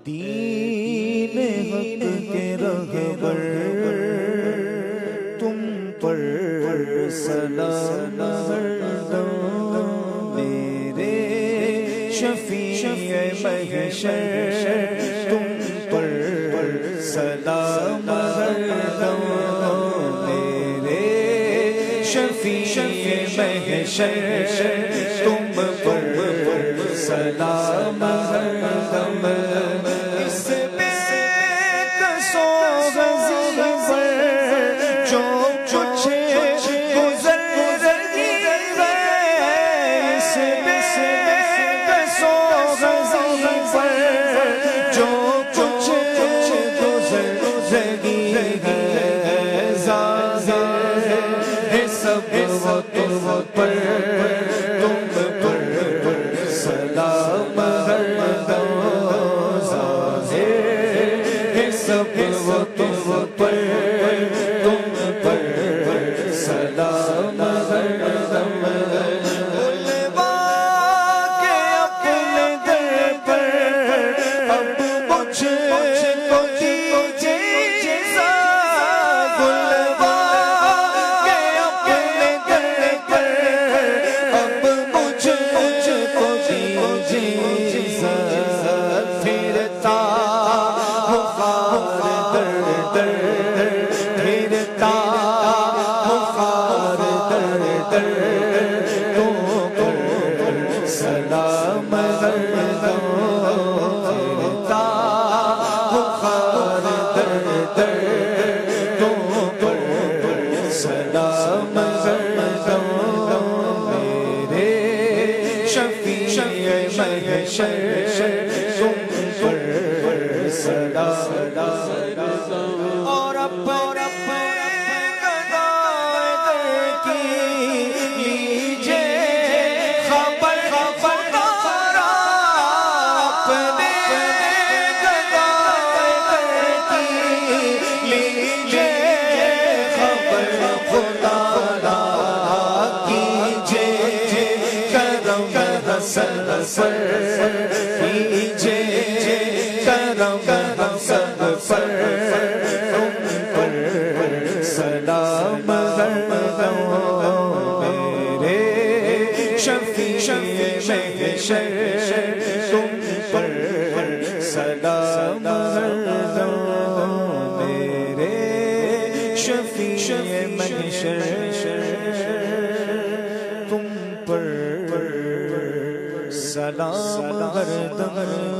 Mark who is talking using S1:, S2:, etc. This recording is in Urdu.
S1: دین حق کے رہبر تم پر سلام ہردم میرے شفیع محشر تم پر سلام ہردم میرے شفیع محشر تم پر سلام ہردم اس بے کسو غزل پر جو کچھ گزر رہی ہے اس بے کسو غزل پر جو کچھ گزر رہی ہے ظاہر ہے سب وہ تم پر تم پر سلام ہردم سب وہ تم پر تم پر سلام ہردم بلوا کے اپنے در پر اب مجھ کو دیجیے اجازت بلوا کے اپنے در پر اب مجھ کو دیجیے اجازت پھرتا پھرتا بخار در در تو پر سلام ہردم پھرتا بخار در در تو پر سلام ہردم میرے شفیع محشر تم پر سلام اور اپنے گداگر کی لیجے خبر خبردارا اپنے گداگر کی لیجے خبر خبردارا کیجے کرم حسن پر کیجے کرم حسن پر تم پر سلام ہردم میرے شفیع محشر تم پر سلام ہردم میرے شفیع محشر تم پر سلام ہردم